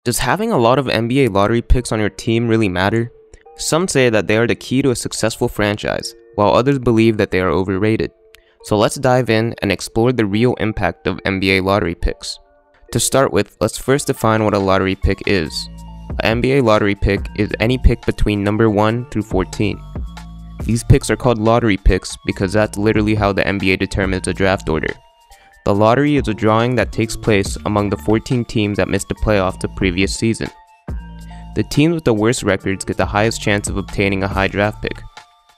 Does having a lot of NBA lottery picks on your team really matter? Some say that they are the key to a successful franchise, while others believe that they are overrated. So let's dive in and explore the real impact of NBA lottery picks. To start with, let's first define what a lottery pick is. An NBA lottery pick is any pick between number 1 through 14. These picks are called lottery picks because that's literally how the NBA determines the draft order. The lottery is a drawing that takes place among the 14 teams that missed the playoffs the previous season. The teams with the worst records get the highest chance of obtaining a high draft pick.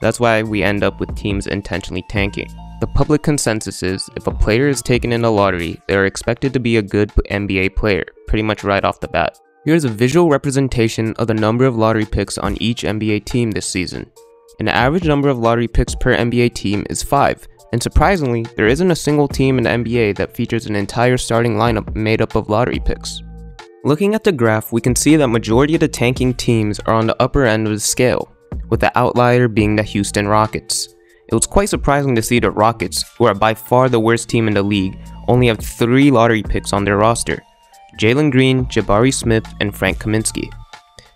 That's why we end up with teams intentionally tanking. The public consensus is, if a player is taken in the lottery, they are expected to be a good NBA player, pretty much right off the bat. Here's a visual representation of the number of lottery picks on each NBA team this season. An average number of lottery picks per NBA team is 5. And surprisingly, there isn't a single team in the NBA that features an entire starting lineup made up of lottery picks. Looking at the graph, we can see that majority of the tanking teams are on the upper end of the scale, with the outlier being the Houston Rockets. It was quite surprising to see the Rockets, who are by far the worst team in the league, only have 3 lottery picks on their roster: Jalen Green, Jabari Smith, and Frank Kaminsky.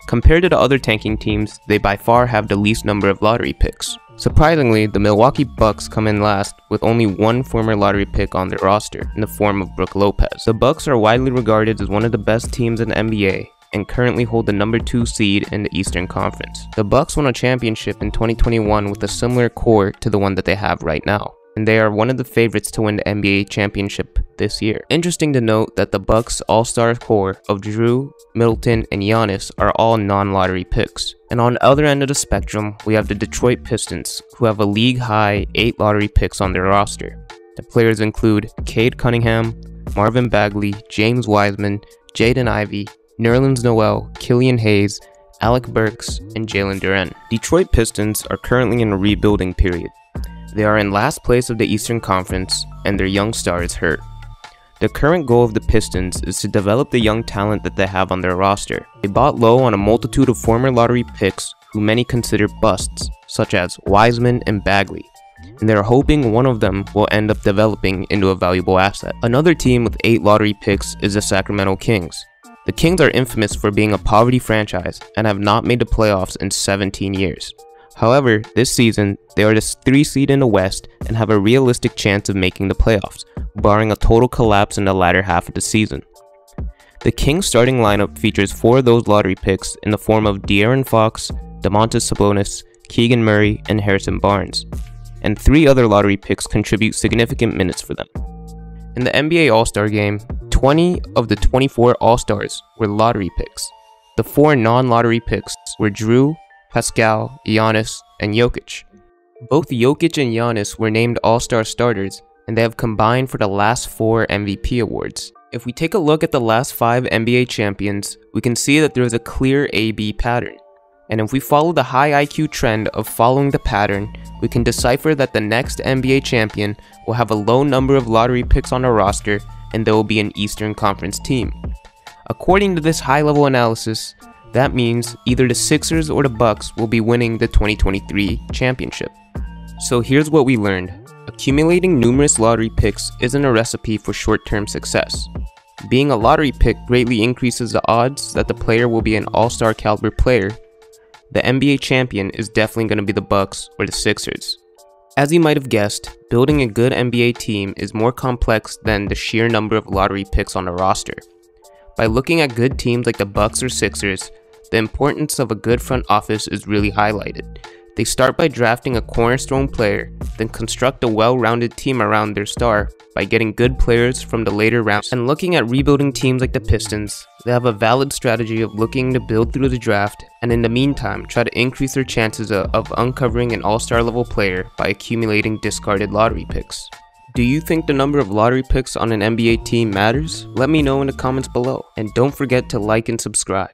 Compared to the other tanking teams, they by far have the least number of lottery picks. Surprisingly, the Milwaukee Bucks come in last with only 1 former lottery pick on their roster, in the form of Brook Lopez. The Bucks are widely regarded as one of the best teams in the NBA and currently hold the number 2 seed in the Eastern Conference. The Bucks won a championship in 2021 with a similar core to the one that they have right now, and they are one of the favorites to win the NBA championship this year. Interesting to note that the Bucks all-star core of Drew, Middleton, and Giannis are all non-lottery picks. And on the other end of the spectrum, we have the Detroit Pistons, who have a league-high 8 lottery picks on their roster. The players include Cade Cunningham, Marvin Bagley, James Wiseman, Jaden Ivey, Nerlens Noel, Killian Hayes, Alec Burks, and Jalen Duren. Detroit Pistons are currently in a rebuilding period. They are in last place of the Eastern Conference, and their young star is hurt. The current goal of the Pistons is to develop the young talent that they have on their roster. They bought low on a multitude of former lottery picks who many consider busts, such as Wiseman and Bagley, and they are hoping one of them will end up developing into a valuable asset. Another team with 8 lottery picks is the Sacramento Kings. The Kings are infamous for being a poverty franchise and have not made the playoffs in 17 years. However, this season, they are the 3 seed in the West and have a realistic chance of making the playoffs, barring a total collapse in the latter half of the season. The Kings starting lineup features 4 of those lottery picks in the form of De'Aaron Fox, Domantas Sabonis, Keegan Murray, and Harrison Barnes, and 3 other lottery picks contribute significant minutes for them. In the NBA All-Star Game, 20 of the 24 All-Stars were lottery picks. The 4 non-lottery picks were Drew, Pascal, Giannis, and Jokic. Both Jokic and Giannis were named All-Star starters, and they have combined for the last 4 MVP awards. If we take a look at the last 5 NBA champions, we can see that there is a clear A-B pattern. And if we follow the high IQ trend of following the pattern, we can decipher that the next NBA champion will have a low number of lottery picks on their roster, and they will be an Eastern Conference team. According to this high-level analysis, that means either the Sixers or the Bucks will be winning the 2023 championship. So here's what we learned. Accumulating numerous lottery picks isn't a recipe for short-term success. Being a lottery pick greatly increases the odds that the player will be an all-star caliber player. The NBA champion is definitely going to be the Bucks or the Sixers. As you might have guessed, building a good NBA team is more complex than the sheer number of lottery picks on the roster. By looking at good teams like the Bucks or Sixers, the importance of a good front office is really highlighted. They start by drafting a cornerstone player, then construct a well-rounded team around their star by getting good players from the later rounds. And looking at rebuilding teams like the Pistons, they have a valid strategy of looking to build through the draft, and in the meantime try to increase their chances of uncovering an all-star level player by accumulating discarded lottery picks. Do you think the number of lottery picks on an NBA team matters? Let me know in the comments below, and don't forget to like and subscribe.